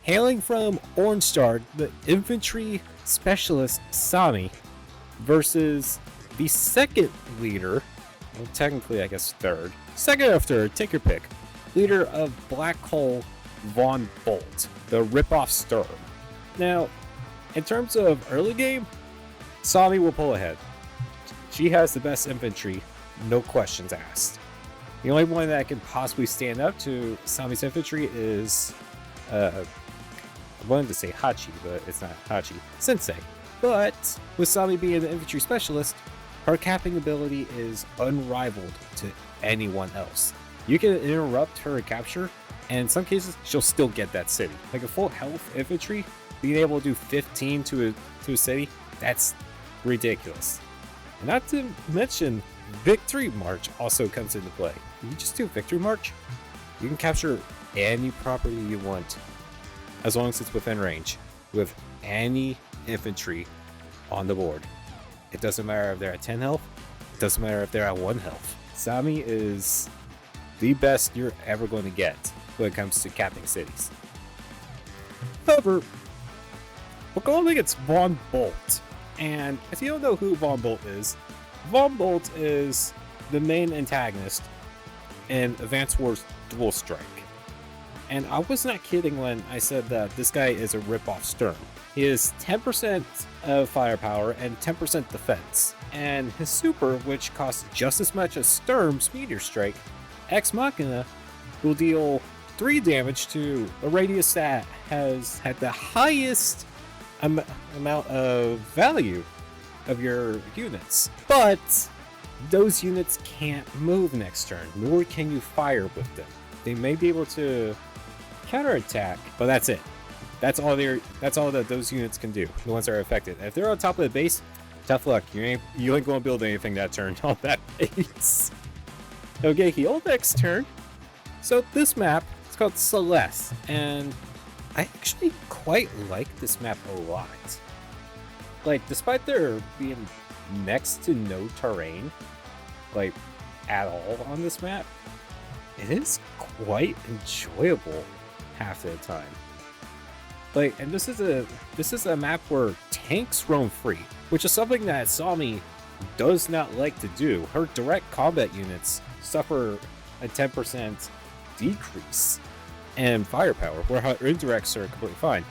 Hailing from Orange Star, the infantry specialist Sami versus the second leader, well, technically I guess third, second or third, take your pick, leader of Black Hole Von Bolt, the rip-off Sturm. Now, in terms of early game, Sami will pull ahead. She has the best infantry, no questions asked. The only one that can possibly stand up to Sami's infantry is, I wanted to say Hachi, but it's not Hachi, Sensei. But with Sami being the infantry specialist, her capping ability is unrivaled to anyone else. You can interrupt her capture, and in some cases, she'll still get that city. Like a full health infantry, being able to do 15 to a city, that's ridiculous. And not to mention, Victory March also comes into play. You just do Victory March, you can capture any property you want, as long as it's within range, with any infantry on the board. It doesn't matter if they're at 10 health, it doesn't matter if they're at 1 health. Sami is the best you're ever going to get when it comes to capping cities. However, we're going against Von Bolt. And if you don't know who Von Bolt is the main antagonist in Advance Wars Dual Strike. And I was not kidding when I said that this guy is a rip-off Sturm. He is 10% of firepower and 10% defense. And his super, which costs just as much as Sturm's Meteor Strike, Ex Machina, will deal 3 damage to a radius that has had the highest amount of value of your units. But those units can't move next turn, nor can you fire with them. They may be able to counterattack, but that's it. That's all that those units can do, the ones that are affected. If they're on top of the base, tough luck. You ain't going to build anything that turn on that base. Okay, heal next turn. So this map, it's called Celeste, and I actually quite like this map a lot. Like, despite there being next to no terrain, like, at all on this map, it is quite enjoyable half the time. Like, and this is a map where tanks roam free, which is something that Sami does not like to do. Her direct combat units suffer a 10% decrease in firepower, where her indirects are completely fine.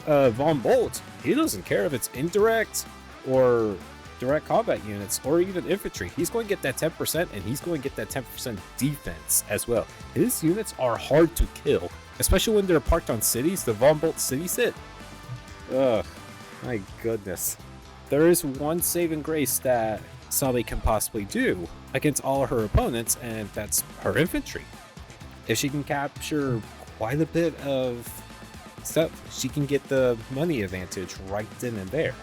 Von Bolt, he doesn't care if it's indirect or direct combat units or even infantry. He's going to get that 10% and he's going to get that 10% defense as well. His units are hard to kill, especially when they're parked on cities. The Von Bolt city sit. Ugh, my goodness. There is one saving grace that Sami can possibly do against all her opponents, and that's her infantry. If she can capture quite a bit of stuff, she can get the money advantage right then and there.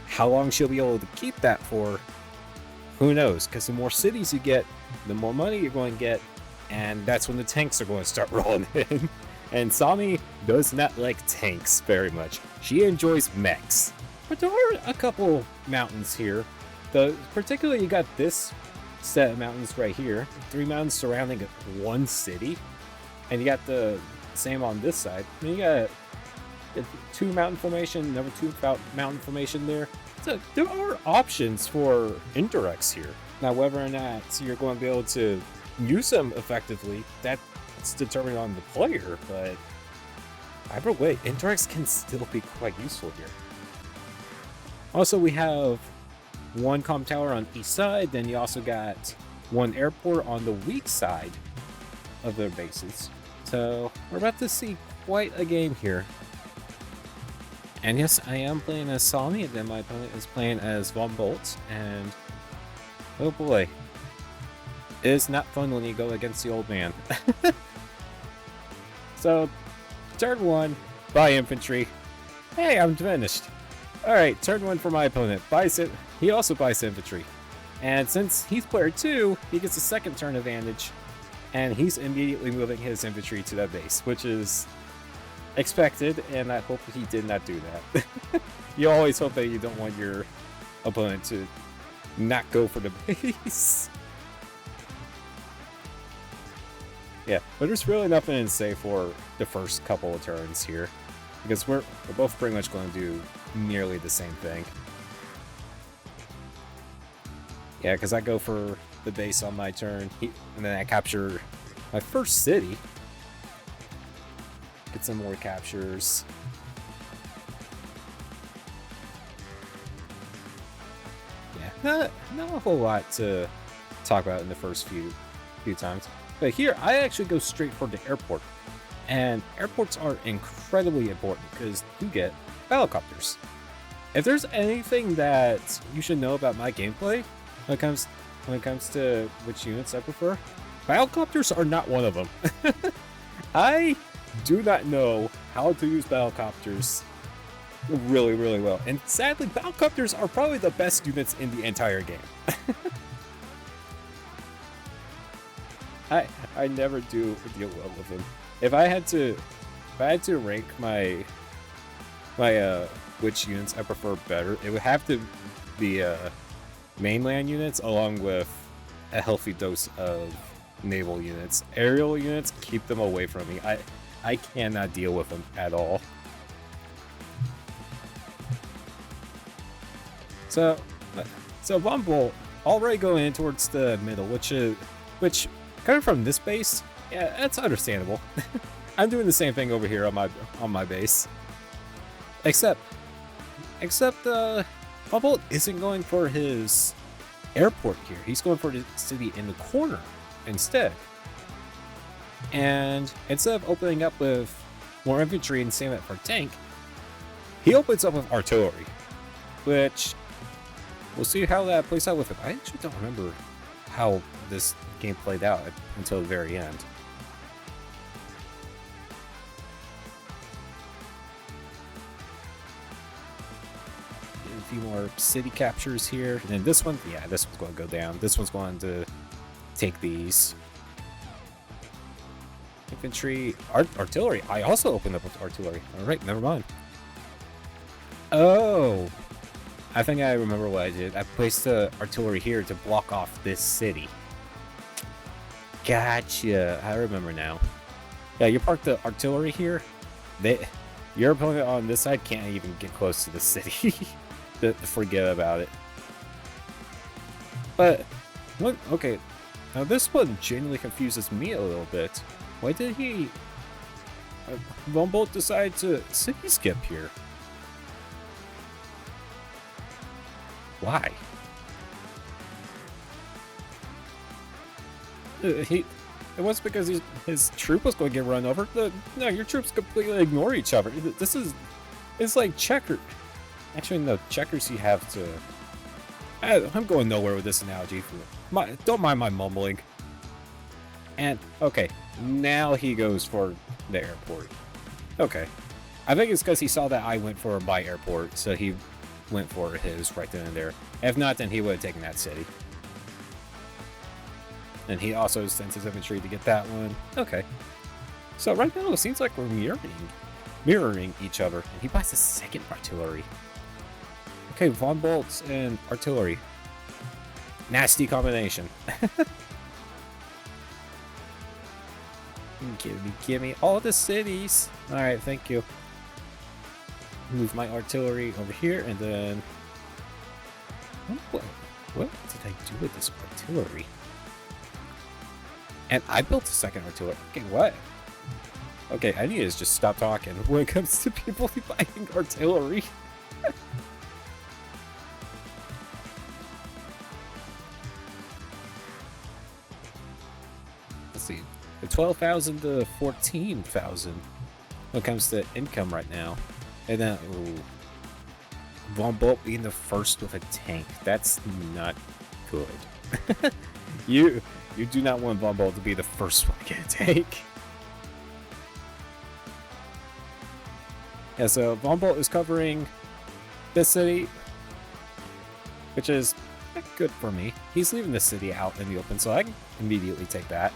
How long she'll be able to keep that for, who knows? Because the more cities you get, the more money you're going to get, and that's when the tanks are going to start rolling in. And Sami does not like tanks very much. She enjoys mechs. But there are a couple mountains here. Particularly, you got this set of mountains right here. 3 mountains surrounding one city. And you got the same on this side. And you got a 2 mountain formation, number 2 mountain formation there. So there are options for indirects here. Now, whether or not you're going to be able to use them effectively, that's determined on the player, but either way, indirects can still be quite useful here. Also, we have 1 comm tower on each side, then you also got 1 airport on the weak side of their bases. So we're about to see quite a game here. And yes, I am playing as Sami, and then my opponent is playing as Von Bolt, and oh boy, it is not fun when you go against the old man. So, turn 1, buy infantry. Hey, I'm finished. Alright, turn 1 for my opponent. He also buys infantry. And since he's player 2, he gets a second turn advantage, and he's immediately moving his infantry to that base, which is expected, and I hope he did not do that. You always hope that you don't want your opponent to not go for the base. Yeah, but there's really nothing to say for the first couple of turns here, because we're both pretty much going to do nearly the same thing. Yeah, because I go for the base on my turn, and then I capture my first city. Get some more captures. Yeah, not a whole lot to talk about in the first few times. But here, I actually go straight for the airport. And airports are incredibly important because you get helicopters. If there's anything that you should know about my gameplay when it comes to which units I prefer, helicopters are not one of them. I do not know how to use helicopters really, really well. And sadly, helicopters are probably the best units in the entire game. I never do deal well with them. If I had to rank my which units I prefer better, it would have to be mainland units along with a healthy dose of naval units. Aerial units, keep them away from me. I cannot deal with them at all. So Von Bolt already going in towards the middle, which coming from this base, yeah, that's understandable. I'm doing the same thing over here on my base. Except Von Bolt isn't going for his airport here. He's going for the city in the corner instead. And instead of opening up with more infantry and saving that for tank, he opens up with artillery, which we'll see how that plays out with him. I actually don't remember how this game played out until the very end. A few more city captures here. And then this one, yeah, this one's going to go down. This one's going to take these. Infantry, artillery. I also opened up with artillery. All right, never mind. Oh, I think I remember what I did. I placed the artillery here to block off this city. Gotcha. I remember now. Yeah, you park the artillery here. Your opponent on this side can't even get close to the city. Forget about it. But, okay. Now this one genuinely confuses me a little bit. Why did he... Von Bolt decide to city skip here? Why? It was because his troop was going to get run over. No, your troops completely ignore each other. It's like checker. Actually, no, checkers you have to... I'm going nowhere with this analogy. Don't mind my mumbling. And, okay, now he goes for the airport. Okay. I think it's because he saw that I went for my airport, so he went for his right then and there. If not, then he would have taken that city. And he also sends his infantry to get that one. Okay. So right now it seems like we're mirroring each other. And he buys a second artillery. Okay, Von Bolts and artillery. Nasty combination. Give me all the cities. Alright, thank you. Move my artillery over here, and then... What did I do with this artillery? And I built a second artillery. Okay, what? Okay, I need to just stop talking when it comes to people buying artillery. Let's see. 12,000 to 14,000 when it comes to income right now. And then, ooh, Von Bolt being the first with a tank. That's not good. You do not want Von Bolt to be the first one to get a tank. Yeah, so Von Bolt is covering this city, which is good for me. He's leaving the city out in the open, so I can immediately take that.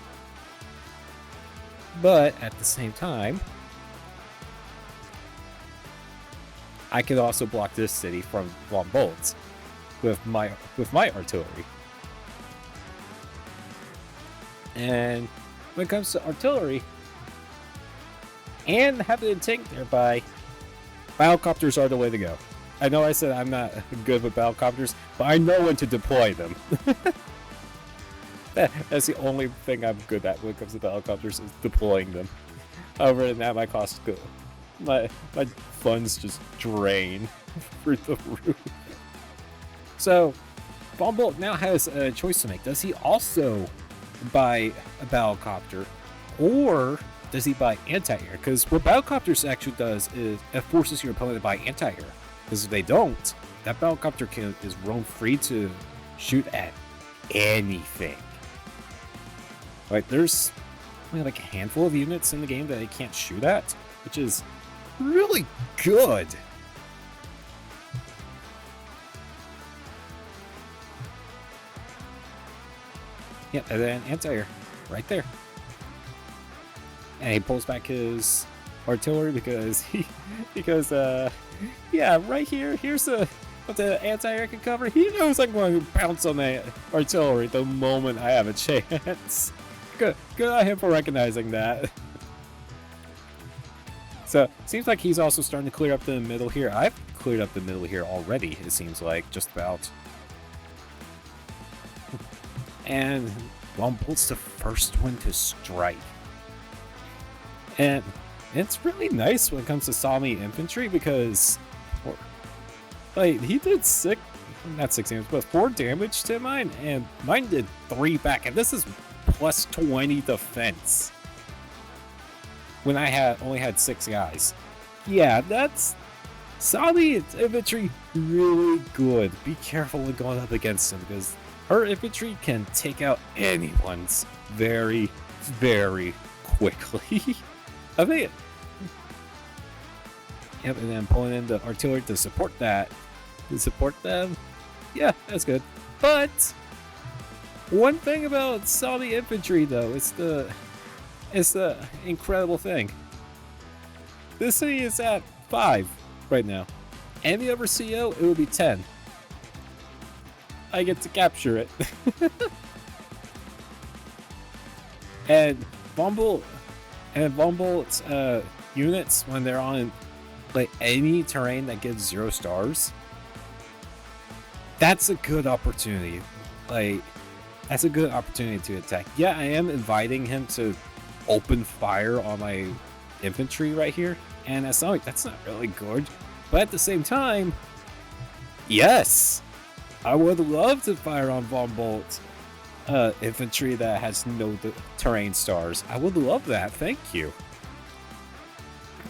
But at the same time, I could also block this city from Von Bolt with my artillery. And when it comes to artillery and having a tank nearby, battlecopters are the way to go. I know I said I'm not good with battlecopters, but I know when to deploy them. That's the only thing I'm good at when it comes to battlecopters, is deploying them. Other than that, my costs go. My funds just drain through the roof. So, Von Bolt now has a choice to make. Does he also buy a battlecopter, or does he buy anti-air? Because what battlecopters actually does is it forces your opponent to buy anti-air. Because if they don't, that battlecopter is roam free to shoot at anything. Like, there's only like a handful of units in the game that it can't shoot at, which is really good. Yeah, and then anti-air right there. And he pulls back his artillery because yeah, right here, here's what the anti-air can cover. He knows I'm going to pounce on that artillery the moment I have a chance. Good on him for recognizing that. So, seems like he's also starting to clear up the middle here. I've cleared up the middle here already, it seems like, just about. And Von Bolt's the first one to strike. And it's really nice when it comes to Sami infantry because, like, he did not 6 damage, but 4 damage to mine, and mine did 3 back, and this is plus 20 defense. When I only had 6 guys. Yeah, that's Sami infantry really good. Be careful when going up against him because her infantry can take out anyone's very, very quickly. I think. Yep, and then pulling in the artillery to support that. To support them. Yeah, that's good. But one thing about Sami infantry though, it's the incredible thing. This city is at 5 right now. Any other CO, it would be 10. I get to capture it. And Von Bolt's units, when they're on like any terrain that gives 0 stars, that's a good opportunity. Like, that's a good opportunity to attack. Yeah, I am inviting him to open fire on my infantry right here, and that's not really good. But at the same time, yes, I would love to fire on Von Bolt's infantry that has no terrain stars. I would love that. Thank you.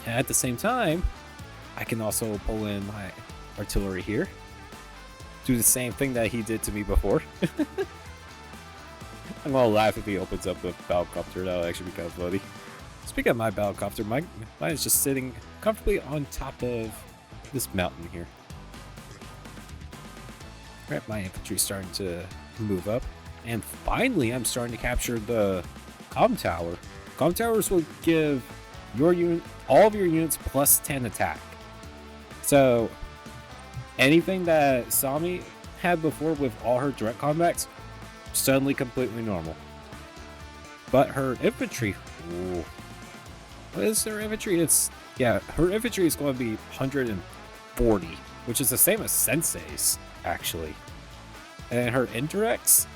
And at the same time, I can also pull in my artillery here. Do the same thing that he did to me before. I'm gonna laugh if he opens up a battlecopter. That'll actually be kind of funny. Speaking of my battlecopter, mine is just sitting comfortably on top of this mountain here. Right, my infantry's starting to move up. And finally, I'm starting to capture the comm tower. Comm towers will give your unit, all of your units, plus 10 attack. So, anything that Sami had before with all her direct combats, suddenly completely normal. But her infantry, ooh, what is her infantry? Her infantry is going to be 140, which is the same as Sensei's, actually. And her indirects,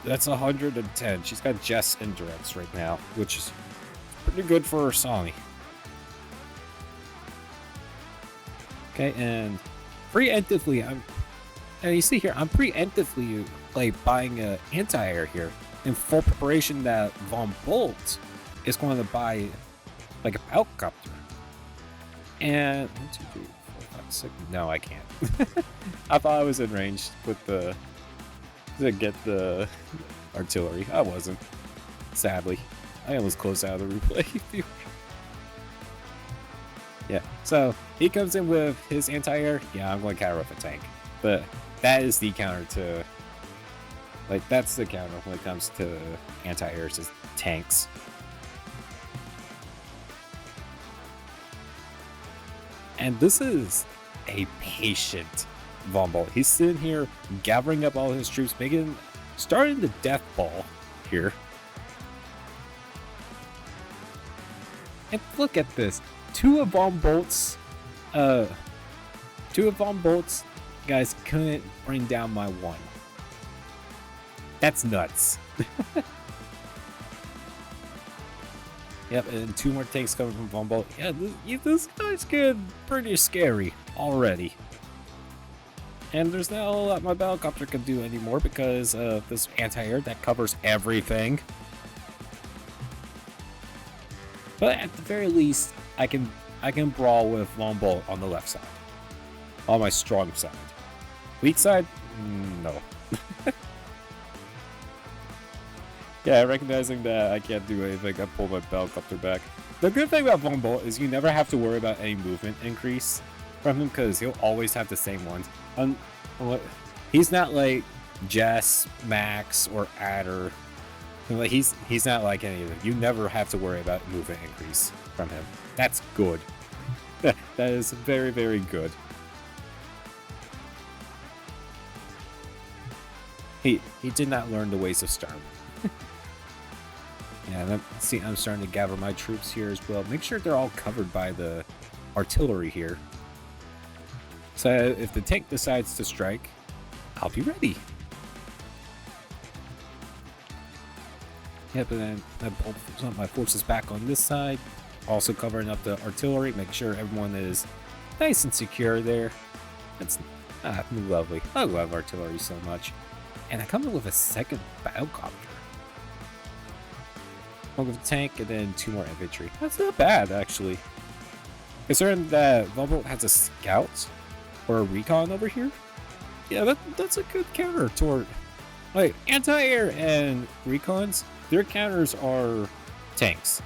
that's 110. She's got Jess indirects right now, which is pretty good for her Sami. Okay, and preemptively, and you see here, I'm preemptively like buying an anti-air here in full preparation that Von Bolt is going to buy like a helicopter. And 1, 2, 3, 4, 5, 6. No, I can't. I thought I was in range with to get the artillery. I wasn't. Sadly, I almost closed out of the replay. Yeah, so he comes in with his anti-air. Yeah, I'm going to counter with a tank, but that is the counter to, like, that's the counter when it comes to anti-airs, is tanks. And this is a patient Von Bolt. He's sitting here gathering up all his troops, starting the death ball here. And look at this. Two of Von Bolt's guys couldn't bring down my one. That's nuts. Yep, and 2 more tanks coming from Von Bolt. Yeah, this guy's getting pretty scary already. And there's not a lot my Battlecopter can do anymore because of this anti-air that covers everything. But at the very least, I can brawl with Von Bolt on the left side. On my strong side. Weak side? No. Yeah, recognizing that I can't do anything, I pull my Battlecopter back. The good thing about Von Bolt is you never have to worry about any movement increase from him because he'll always have the same ones. He's not like Jess, Max, or Adder. Like he's not like any of them. You never have to worry about movement increase from him. That's good. That is very, very good. He did not learn the ways of Storm. Yeah, see, I'm starting to gather my troops here as well. Make sure they're all covered by the artillery here. So if the tank decides to strike, I'll be ready. Yep, and then I pull some of my forces back on this side. Also covering up the artillery, make sure everyone is nice and secure there. That's lovely. I love artillery so much. And I come in with a second Battlecopter. One with a tank and then 2 more infantry. That's not bad, actually. Considering that Von Bolt has a scout or a recon over here. Yeah, that's a good counter toward like anti-air and recons. Their counters are tanks.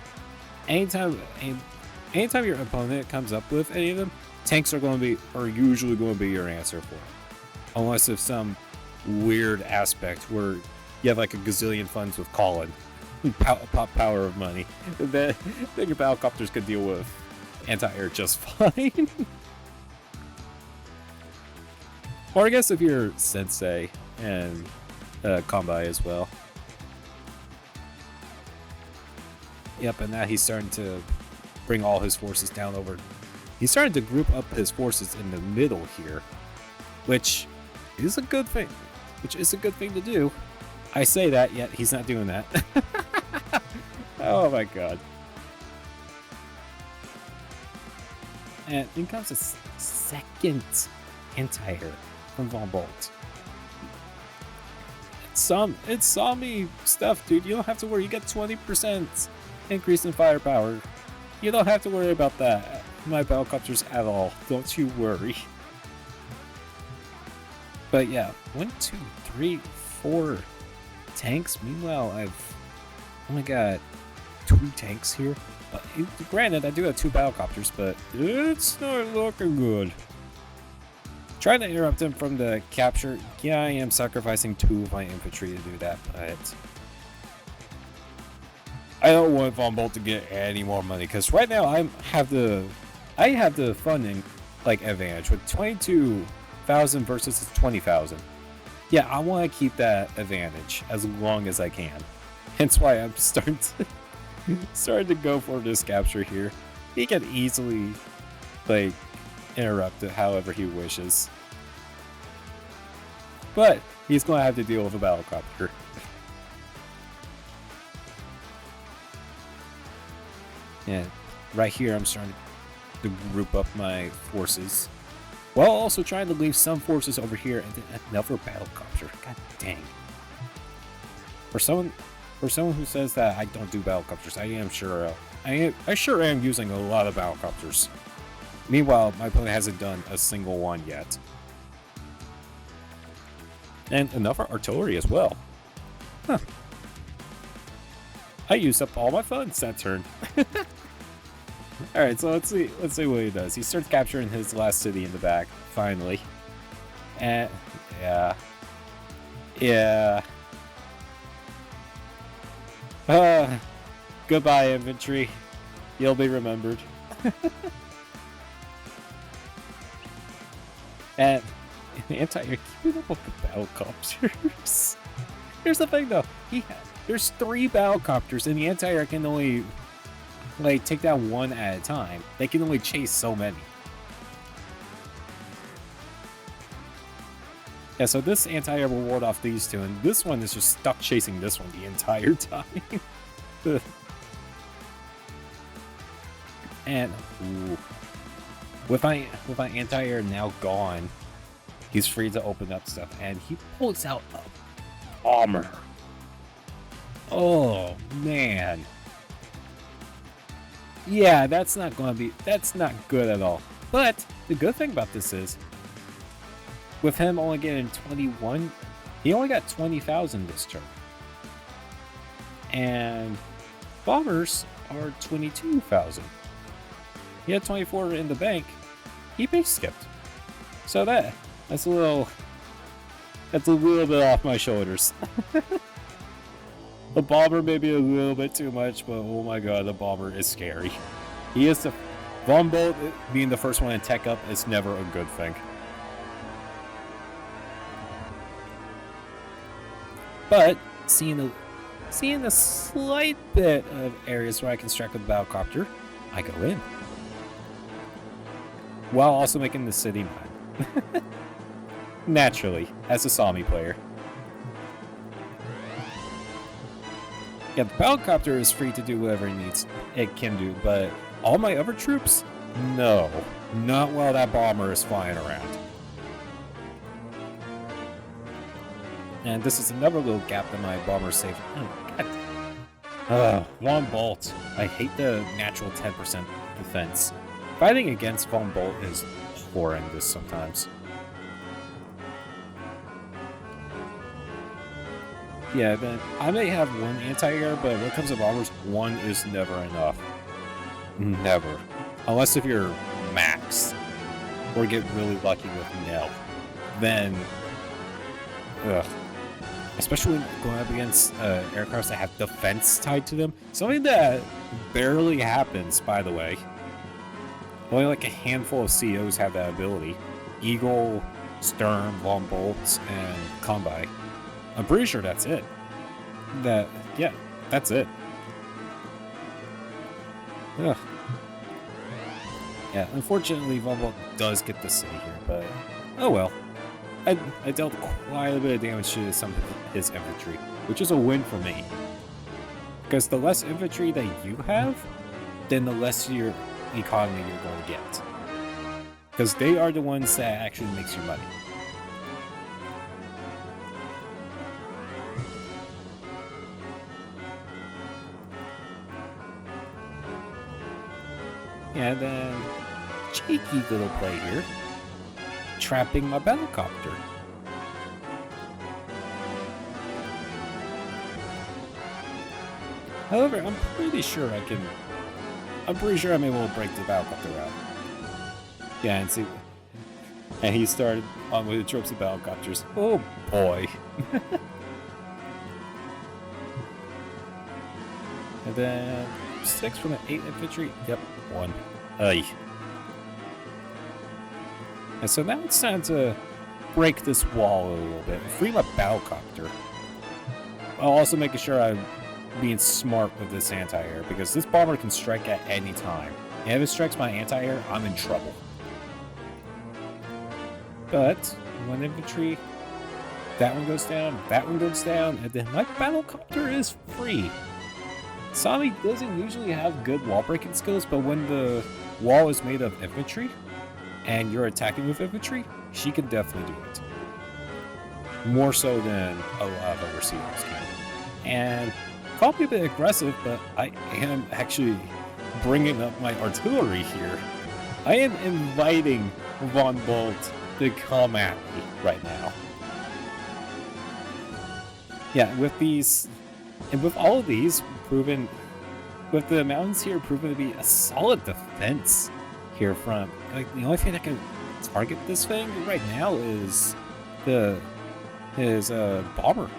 Anytime your opponent comes up with any of them, tanks are usually going to be your answer for it. Unless if some weird aspect where you have like a gazillion funds with Colin. Power of money. Then your Battlecopters could deal with anti-air just fine. Or I guess if you're Sensei and Combi as well. Yep, and now he's starting to bring all his forces down over. He's starting to group up his forces in the middle here, which is a good thing. To do. I say that, yet he's not doing that. Oh my god. And in comes a second anti-air from Von Bolt. It's Sami stuff, dude. You don't have to worry. You get 20% increase in firepower. You don't have to worry about that. My Battlecopters at all. Don't you worry. But yeah, 1, 2, 3, 4 tanks. Meanwhile, I've only got 2 tanks here. Granted, I do have 2 Battlecopters, but it's not looking good. Trying to interrupt him from the capture. Yeah, I am sacrificing 2 of my infantry to do that, but I don't want Von Bolt to get any more money because right now I have the funding like advantage with 22,000 versus 20,000. Yeah, I want to keep that advantage as long as I can. Hence why I'm starting to go for this capture here. He can easily like interrupt it however he wishes. But he's going to have to deal with a Battlecopter. Yeah, right here I'm starting to group up my forces. While also trying to leave some forces over here and then another Battlecopter. God dang. For someone who says that I don't do Battlecopters, I sure am using a lot of Battlecopters. Meanwhile, my opponent hasn't done a single one yet. And another artillery as well. Huh. I used up all my funds that turn. Alright, so let's see what he does. He starts capturing his last city in the back, finally. And yeah. Goodbye, infantry. You'll be remembered. And anti-air, keeping up with the Battlecopters. Here's the thing, though. There's 3 Battlecopters, and the anti-air can only like take down one at a time. They can only chase so many. Yeah, so this anti-air will ward off these two, and this one is just stuck chasing this one the entire time. And ooh, with my anti-air now gone, he's free to open up stuff, and he pulls out a bomber. Oh man. Yeah, that's not good at all. But the good thing about this is, with him only getting 21, he only got 20,000 this turn. And bombers are 22,000. He had 24 in the bank. He base skipped. So that's a little bit off my shoulders. The bomber may be a little bit too much, but oh my god, the bomber is scary. He is the Von Bolt being the first one to tech up is never a good thing. But seeing a slight bit of areas where I can strike with the Battlecopter, I go in. While also making the city mine. Naturally, as a Sami player. Yeah, the Battlecopter is free to do whatever it can do, but all my other troops? No. Not while that bomber is flying around. And this is another little gap that my bomber saved. Oh, God. Von Bolt. I hate the natural 10% defense. Fighting against Von Bolt is horrendous sometimes. Yeah, then I may have one anti-air, but when it comes to bombers, one is never enough. Never. Unless if you're maxed, or get really lucky with nil. Then, ugh. Especially when going up against aircrafts that have defense tied to them. Something that barely happens, by the way. Only like a handful of COs have that ability. Eagle, Stern, Von Bolts, and Combi. I'm pretty sure that's it. Yeah, that's it. Ugh. Yeah, unfortunately, Von Bolt does get the city here, but oh well. I dealt quite a bit of damage to some of his infantry, which is a win for me. Because the less infantry that you have, then the less your economy you're going to get. Because they are the ones that actually makes your money. And then, cheeky little play here. Trapping my Battlecopter. However, I'm pretty sure I'm able to break the Battlecopter out. Yeah, and see. And he started on with the tropes of Battlecopters. Oh boy. And then 6 from the 8 infantry. Yep, 1. Aye. And so now it's time to break this wall a little bit. Free my Battlecopter. I'll also making sure I'm being smart with this anti-air, because this bomber can strike at any time. And if it strikes my anti-air, I'm in trouble. But, one infantry, that one goes down, and then my Battlecopter is free. Sami doesn't usually have good wall breaking skills, but when the wall is made of infantry, and you're attacking with infantry, she can definitely do it. More so than a lot of other COs can. And call me a bit aggressive, but I am actually bringing up my artillery here. I am inviting Von Bolt to come at me right now. Yeah, with these, and with all of these proven, with the mountains here proven to be a solid defense here from, like, the only thing that can target this thing right now is his bomber.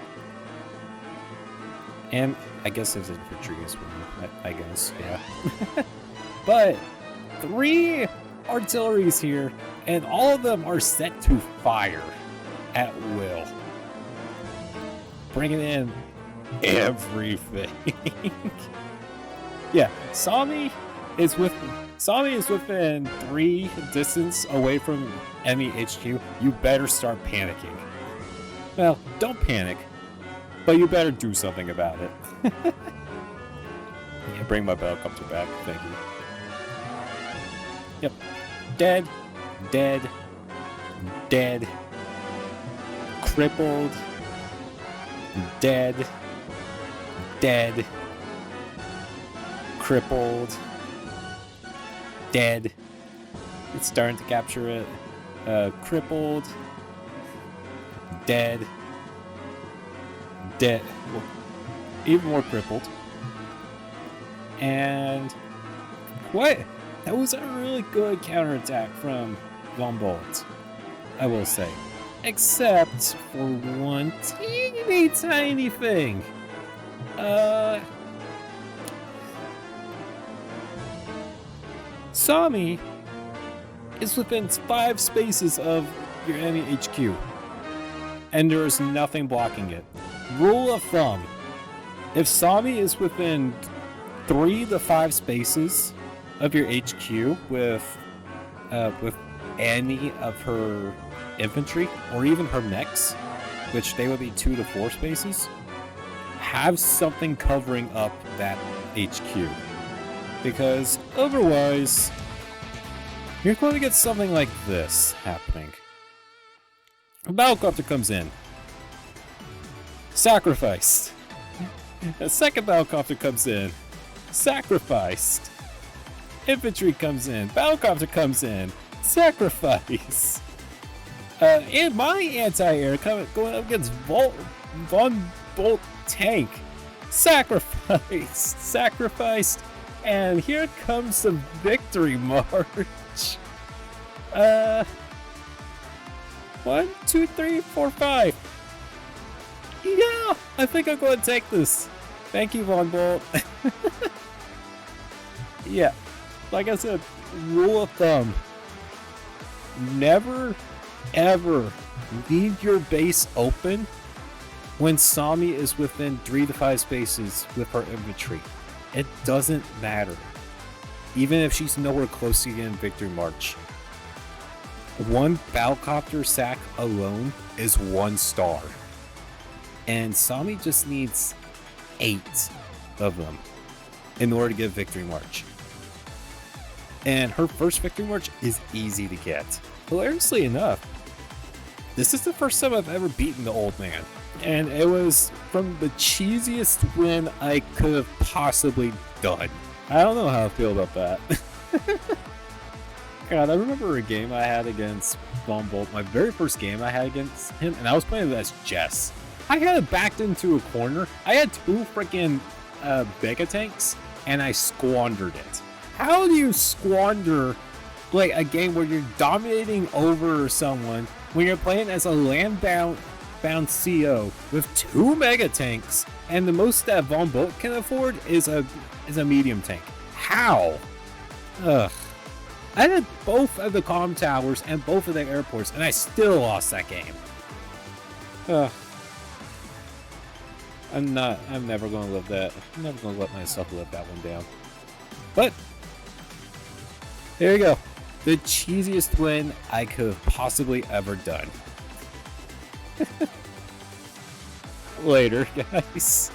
And I guess his infantry as well, I guess, yeah. But 3 artilleries here, and all of them are set to fire at will. Bringing in everything. Yeah, Sami is within 3 distance away from enemy HQ. You better start panicking. Well, don't panic, but you better do something about it. Yeah, bring my helicopter back. Thank you. Yep. Dead. Dead. Dead. Crippled. Dead. Dead. Crippled. Dead. It's starting to capture it. Crippled. Dead. Dead. Well, even more crippled. And what? That was a really good counterattack from Von Bolt, I will say. Except for one teeny tiny thing. Sami is within 5 spaces of your enemy HQ. And there is nothing blocking it. Rule of thumb. If Sami is within 3 to 5 spaces of your HQ with any of her infantry or even her mechs, which they would be 2 to 4 spaces, have something covering up that HQ. Because otherwise, you're going to get something like this happening. A battlecopter comes in. Sacrificed. A second battlecopter comes in. Sacrificed. Infantry comes in. Battlecopter comes in. Sacrifice. And my anti-air going up against Von Bolt tank. Sacrificed. Sacrificed. And here comes the victory march. 1, 2, 3, 4, 5. Yeah, I think I'm going to take this. Thank you, Von Bolt. Yeah, like I said, rule of thumb. Never, ever leave your base open when Sami is within 3 to 5 spaces with her infantry. It doesn't matter. Even if she's nowhere close to getting victory march. One battlecopter sack alone is 1 star. And Sami just needs 8 of them in order to get victory march. And her first victory march is easy to get. Hilariously enough, this is the first time I've ever beaten the old man. And it was from the cheesiest win I could have possibly done. I don't know how I feel about that. God, I remember a game I had against Von Bolt, my very first game I had against him, and I was playing as Jess. I had it backed into a corner. I had 2 freaking Mega Tanks, and I squandered it. How do you squander like a game where you're dominating over someone when you're playing as a land-bound CO with 2 Mega Tanks, and the most that Von Bolt can afford is a medium tank? How? Ugh. I had both of the comm towers and both of the airports, and I still lost that game. Ugh. I'm never going to live that. I'm never going to let myself live that one down. But there you go. The cheesiest win I could have possibly ever done. Later, guys.